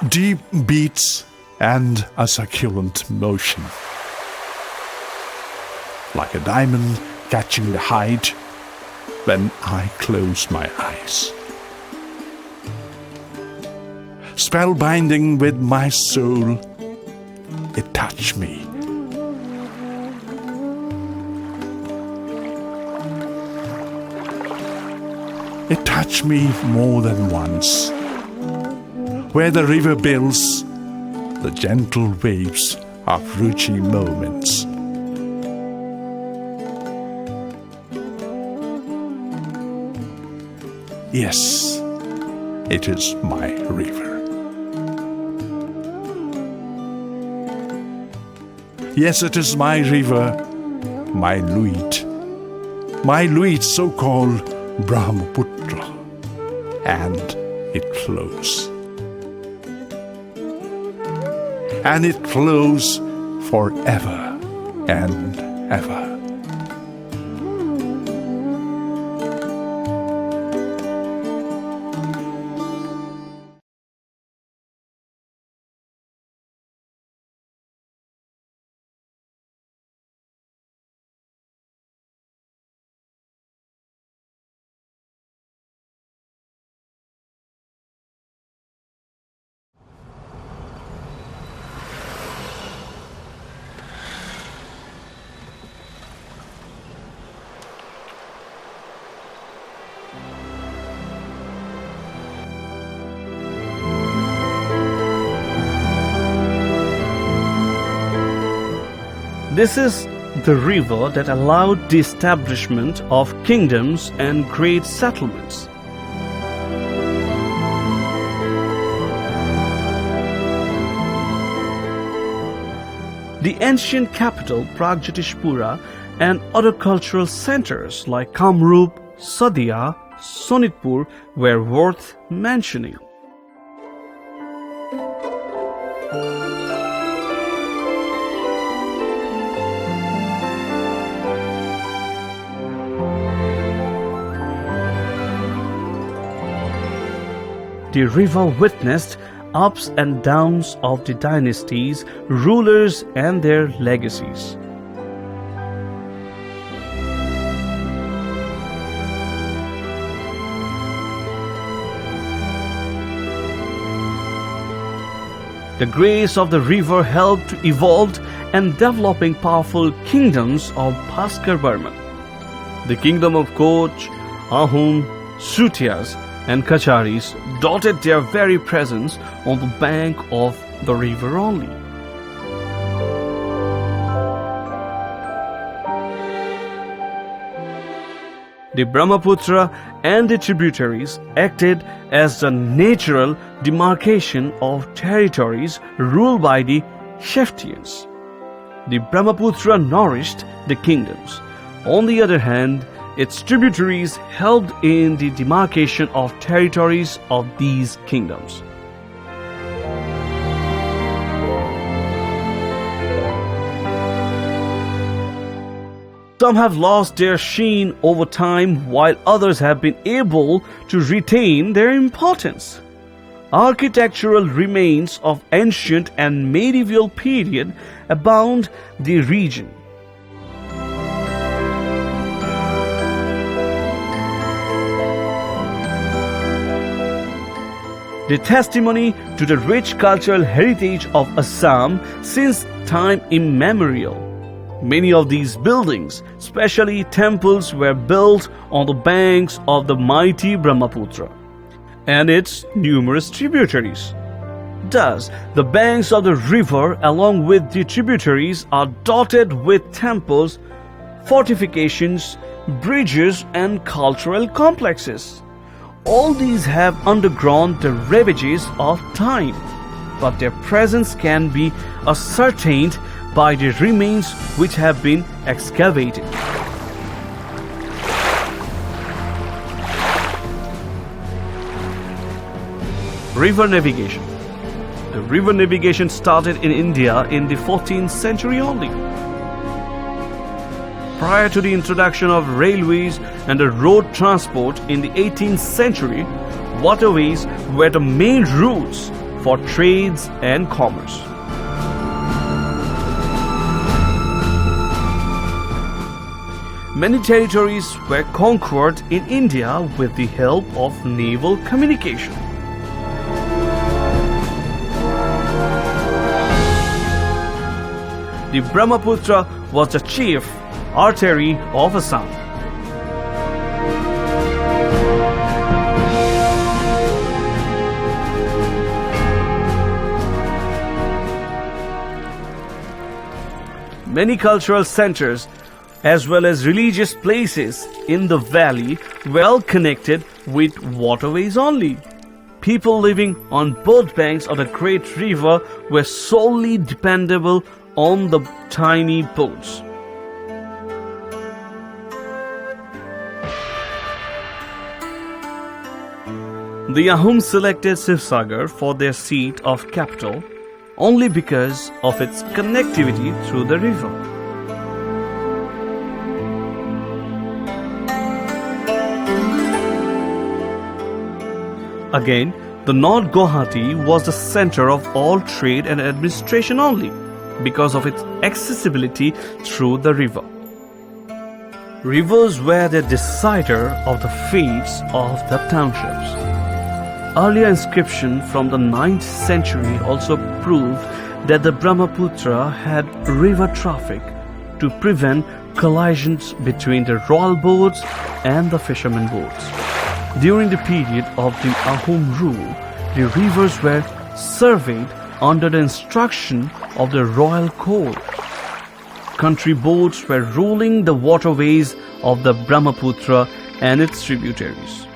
deep beats and a succulent motion. Like a diamond catching the height when I close my eyes. Spellbinding with my soul, it touched me. It touched me more than once. Where the river builds the gentle waves of Ruchi moments. Yes, it is my river. Yes, it is my river, my Luit, so-called Brahmaputra, and it flows. And it flows forever and ever. This is the river that allowed the establishment of kingdoms and great settlements. The ancient capital Pragjyotishpura and other cultural centers like Kamrup, Sadia, Sonitpur were worth mentioning. The river witnessed ups and downs of the dynasties, rulers and their legacies. The grace of the river helped to evolve and developing powerful kingdoms of Bhaskar Burman. The kingdom of Koch, Ahom, Sutias and Kacharis dotted their very presence on the bank of the river only. The Brahmaputra and the tributaries acted as the natural demarcation of territories ruled by the Sheftians. The Brahmaputra nourished the kingdoms. On the other hand, its tributaries helped in the demarcation of territories of these kingdoms. Some have lost their sheen over time, while others have been able to retain their importance. Architectural remains of ancient and medieval period abound the region. The testimony to the rich cultural heritage of Assam since time immemorial. Many of these buildings, especially temples, were built on the banks of the mighty Brahmaputra and its numerous tributaries. Thus, the banks of the river along with the tributaries are dotted with temples, fortifications, bridges and cultural complexes. All these have undergone the ravages of time, but their presence can be ascertained by the remains which have been excavated. River navigation. The river navigation started in India in the 14th century only. Prior to the introduction of railways and the road transport in the 18th century, waterways were the main routes for trades and commerce. Many territories were conquered in India with the help of naval communication. The Brahmaputra was the chief artery of Assam. Many cultural centers as well as religious places in the valley well connected with waterways only. People living on both banks of the great river were solely dependable on the tiny boats. The Ahom selected Sivsagar for their seat of capital only because of its connectivity through the river. Again, the North Guwahati was the center of all trade and administration only because of its accessibility through the river. Rivers were the decider of the fates of the townships. Earlier inscription from the 9th century also proved that the Brahmaputra had river traffic to prevent collisions between the royal boats and the fishermen boats. During the period of the Ahom rule, the rivers were surveyed under the instruction of the royal court. Country boats were ruling the waterways of the Brahmaputra and its tributaries.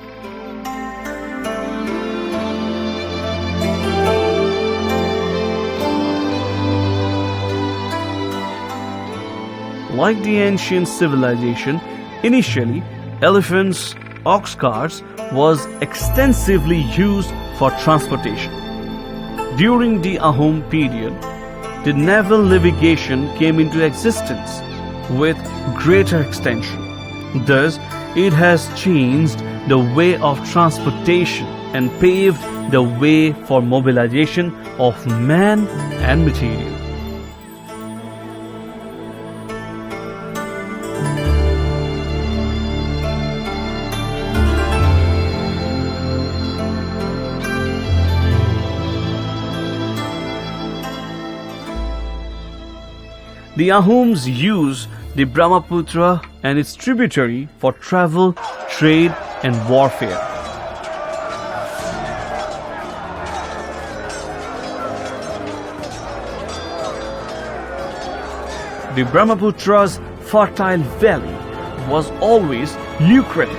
Like the ancient civilization, initially elephants, ox carts was extensively used for transportation. During the Ahom period, the naval navigation came into existence with greater extension. Thus, it has changed the way of transportation and paved the way for mobilization of man and material. The Ahoms used the Brahmaputra and its tributary for travel, trade, and warfare. The Brahmaputra's fertile valley was always lucrative.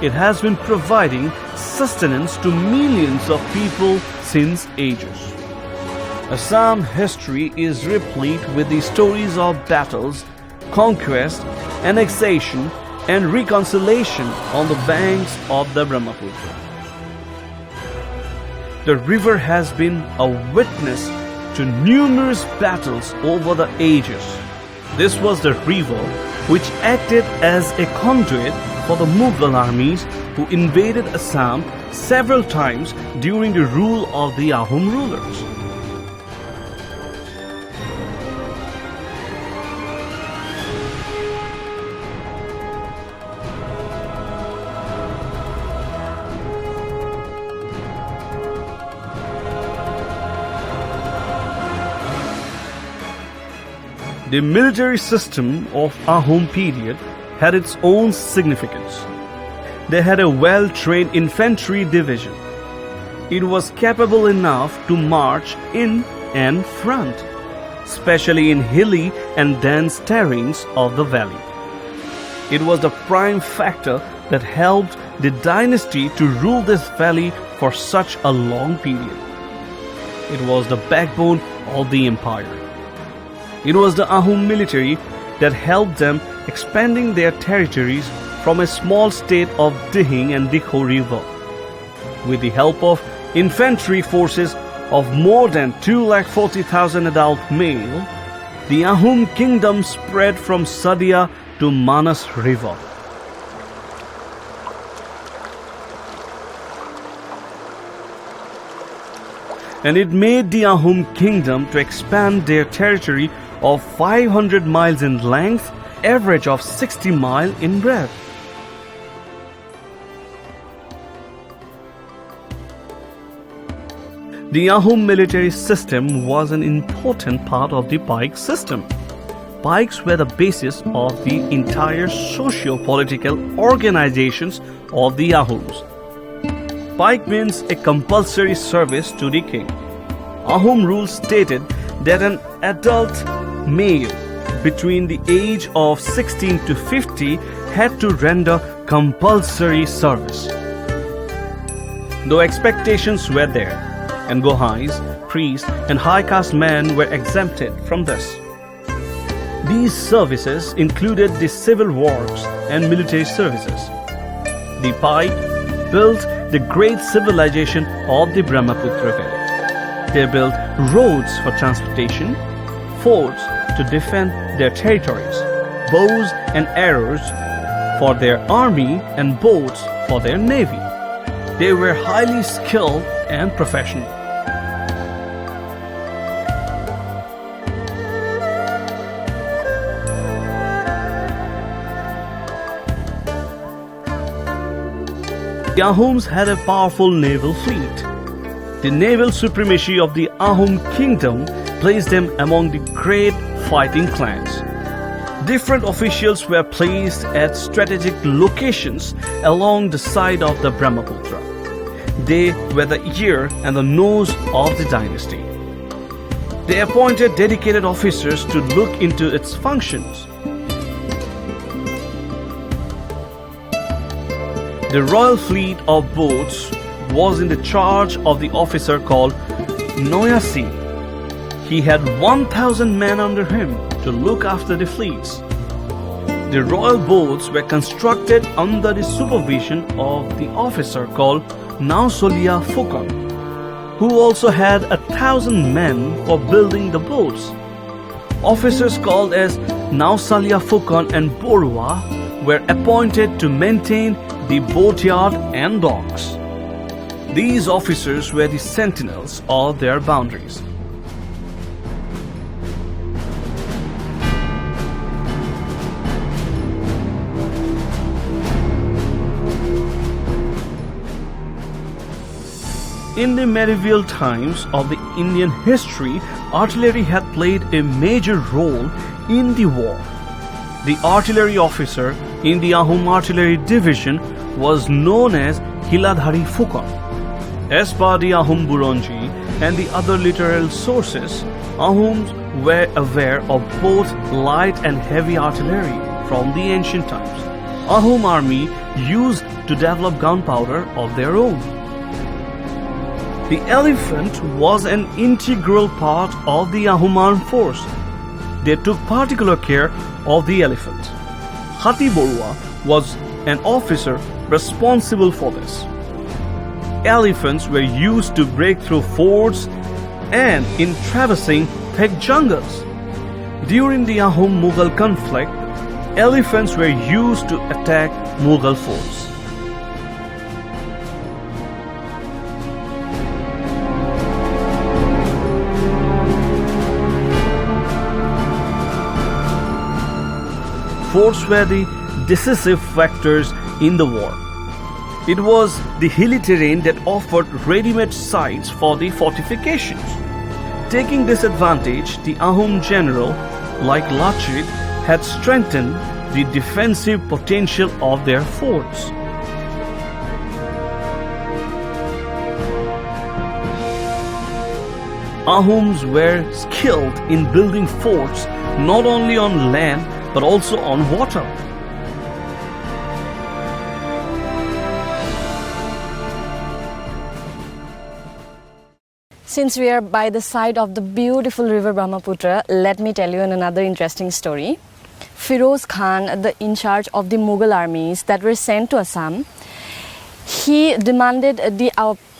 It has been providing sustenance to millions of people since ages. Assam history is replete with the stories of battles, conquest, annexation, and reconciliation on the banks of the Brahmaputra. The river has been a witness to numerous battles over the ages. This was the river which acted as a conduit for the Mughal armies who invaded Assam several times during the rule of the Ahom rulers. The military system of Ahom period had its own significance. They had a well-trained infantry division. It was capable enough to march in and front, especially in hilly and dense terrains of the valley. It was the prime factor that helped the dynasty to rule this valley for such a long period. It was the backbone of the empire. It was the Ahom military that helped them expanding their territories from a small state of Dihing and Dikho river. With the help of infantry forces of more than 240,000 adult male, the Ahom kingdom spread from Sadia to Manas river. and it made the Ahom kingdom to expand their territory of 500 miles in length, average of 60 miles in breadth. The Ahom military system was an important part of the pike system. Pikes were the basis of the entire socio-political organizations of the Ahoms. Pike means a compulsory service to the king. Ahom rules stated that an adult male between the age of 16 to 50 had to render compulsory service. Though expectations were there, and Gohais, priests, and high caste men were exempted from this. These services included the civil works and military services. The pike built the great civilization of the Brahmaputra valley. They built roads for transportation, forts to defend their territories, bows and arrows for their army, and boats for their navy. They were highly skilled and professional. The Ahoms had a powerful naval fleet. The naval supremacy of the Ahom kingdom placed them among the great fighting clans. Different officials were placed at strategic locations along the side of the Brahmaputra. They were the ear and the nose of the dynasty. They appointed dedicated officers to look into its functions. The royal fleet of boats was in the charge of the officer called Noyasi. He had 1,000 men under him to look after the fleets. The royal boats were constructed under the supervision of the officer called Nausolia Fukan, who also had 1,000 men for building the boats. Officers called as Nausalia Fukan and Borwa were appointed to maintain the boatyard and docks. These officers were the sentinels of their boundaries. In the medieval times of the Indian history, artillery had played a major role in the war. The artillery officer in the Ahom artillery division was known as Hiladhari Fukan. As per the Ahom Buronji and the other literal sources, Ahoms were aware of both light and heavy artillery from the ancient times. Ahom army used to develop gunpowder of their own. The elephant was an integral part of the Ahom armed force. They took particular care of the elephant. Hati Borua was an officer responsible for this. Elephants were used to break through forts and in traversing thick jungles. During the Ahom-Mughal conflict, elephants were used to attack Mughal forts. Forts were the decisive factors in the war. It was the hilly terrain that offered ready-made sites for the fortifications. Taking this advantage, the Ahom general, like Lachit, had strengthened the defensive potential of their forts. Ahoms were skilled in building forts not only on land but also on water. Since we are by the side of the beautiful river Brahmaputra, let me tell you another interesting story. Firoz Khan, the in charge of the Mughal armies that were sent to Assam, he demanded the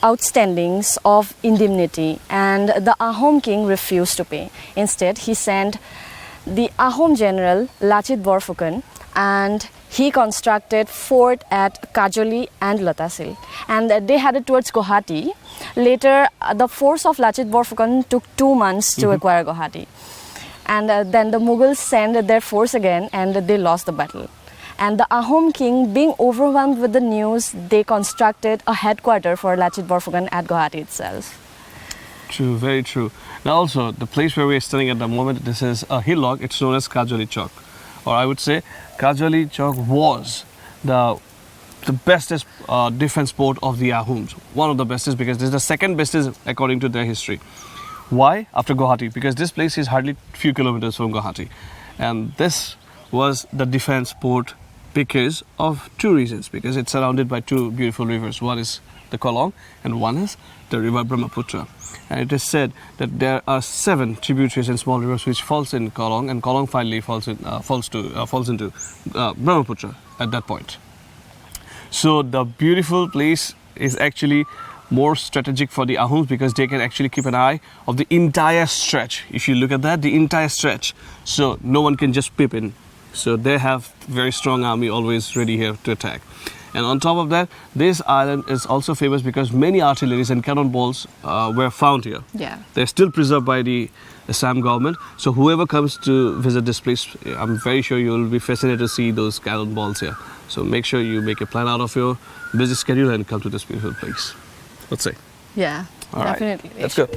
outstandings of indemnity, and the Ahom king refused to pay. Instead, he sent the Ahom general Lachit Borfukan, and he constructed fort at Kajoli and Latasil, and they headed towards Guwahati. Later, the force of Lachit Borphukan took 2 months to acquire Guwahati. And then the Mughals sent their force again and they lost the battle. And the Ahom king, being overwhelmed with the news, they constructed a headquarters for Lachit Borphukan at Guwahati itself. True, very true. Now also, the place where we are standing at the moment, this is a hillock. It's known as Kajoli Chowk. Or I would say, Kajoli Chowk was the bestest defense port of the Ahoms. One of the bestest because this is the second bestest according to their history. Why? After Guwahati. Because this place is hardly few kilometers from Guwahati. And this was the defense port because of 2 reasons. Because it's surrounded by 2 beautiful rivers. One is the Kolong and one is the river Brahmaputra. And it is said that there are 7 tributaries and small rivers which falls in Kolong, and Kolong finally falls into Brahmaputra at that point. So the beautiful place is actually more strategic for the Ahoms because they can actually keep an eye of the entire stretch. If you look at that, the entire stretch. So no one can just peep in. So they have very strong army always ready here to attack. And on top of that, this island is also famous because many artilleries and cannonballs were found here. Yeah. They're still preserved by the Assam government. So whoever comes to visit this place, I'm very sure you'll be fascinated to see those cannonballs here. So make sure you make a plan out of your busy schedule and come to this beautiful place. Let's say. Yeah, All right. definitely. Let's go.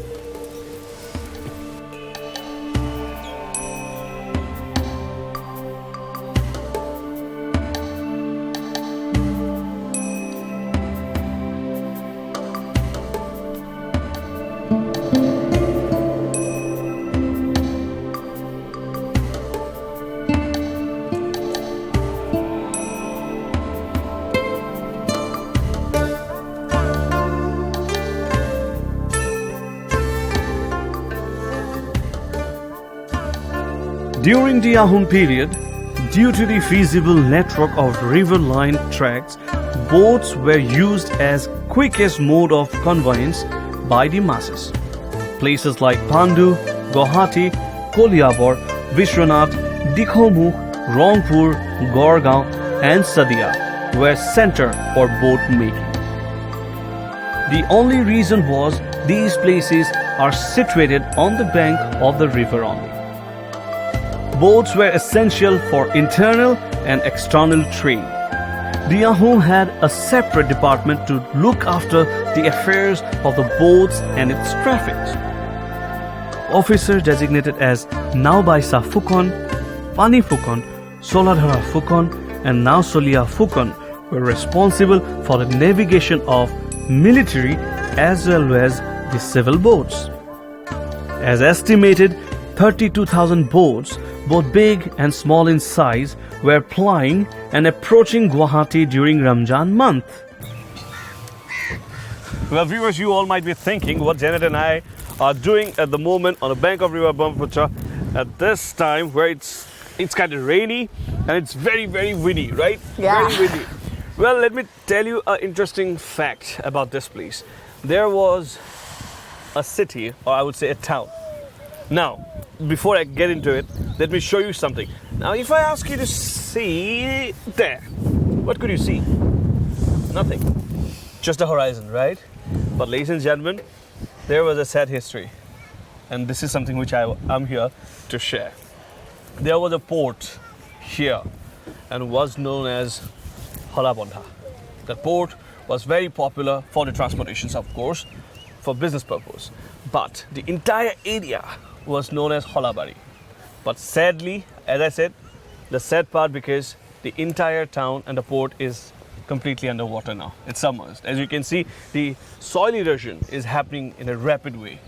During the Ahom period, due to the feasible network of river-line tracks, boats were used as quickest mode of conveyance by the masses. Places like Pandu, Guwahati, Koliabor, Vishwanath, Dikhomukh, Rangpur, Gorgaon and Sadia were center for boat making. The only reason was these places are situated on the bank of the river only. Boats were essential for internal and external trade. The Ahom had a separate department to look after the affairs of the boats and its traffic. Officers designated as Naubaisa Phukon, Pani Phukon, Soladhara Phukon and Nausolia Phukon were responsible for the navigation of military as well as the civil boats. As estimated, 32,000 boats, both big and small in size, were plying and approaching Guwahati during Ramzan month. Well, viewers, you all might be thinking what Jineath and I are doing at the moment on the bank of river Brahmaputra at this time where it's kind of rainy and it's very, very windy, right? Yeah. Very windy. Well, let me tell you an interesting fact about this place. There was a city, or I would say a town. Now, before I get into it, let me show you something. Now, if I ask you to see there, what could you see? Nothing. Just a horizon, right? But ladies and gentlemen, there was a sad history. And this is something which I'm here to share. There was a port here and was known as Halabondha. That port was very popular for the transportations, of course, for business purpose. But the entire area was known as Holabari. But sadly, as I said, the sad part because the entire town and the port is completely underwater now. It's submerged. As you can see, the soil erosion is happening in a rapid way,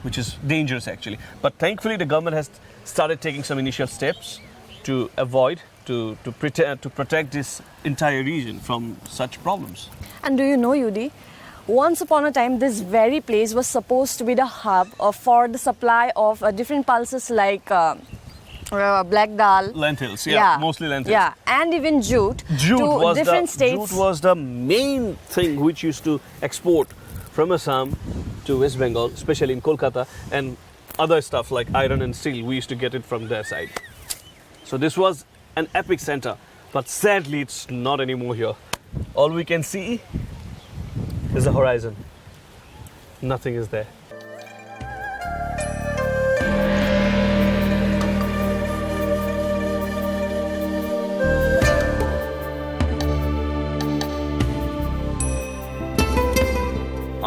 which is dangerous actually. But thankfully, the government has started taking some initial steps to avoid, to protect this entire region from such problems. And do you know, Yudi, once upon a time, this very place was supposed to be the hub for the supply of different pulses like black dal. Lentils, yeah, mostly lentils. Yeah, and even jute to different states. Jute was the main thing which used to export from Assam to West Bengal, especially in Kolkata, and other stuff like iron and steel, we used to get it from their side. So this was an epic center, but sadly it's not anymore here. All we can see is the horizon. nothing is there.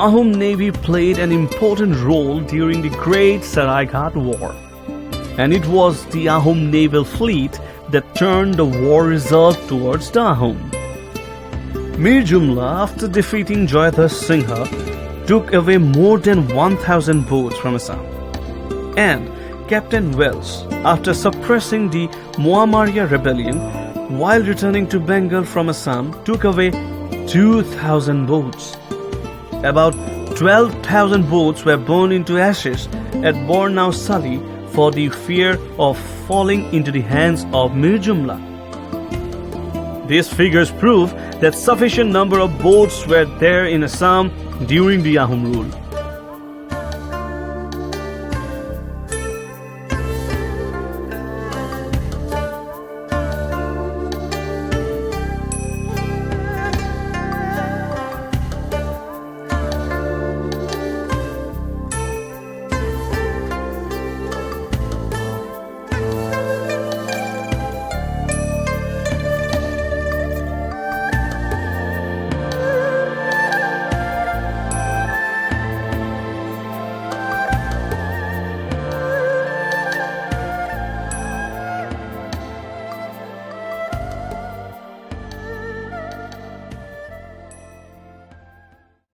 Ahom Navy played an important role during the Great Saraighat War, and it was the Ahom naval fleet that turned the war result towards the Ahom. Mir Jumla, after defeating Jayadhar Singha, took away more than 1,000 boats from Assam, and Captain Wells, after suppressing the Muammarya rebellion, while returning to Bengal from Assam, took away 2,000 boats. About 12,000 boats were burned into ashes at Bornau Sali for the fear of falling into the hands of Mir Jumla. These figures prove that sufficient number of boats were there in Assam during the Ahom rule.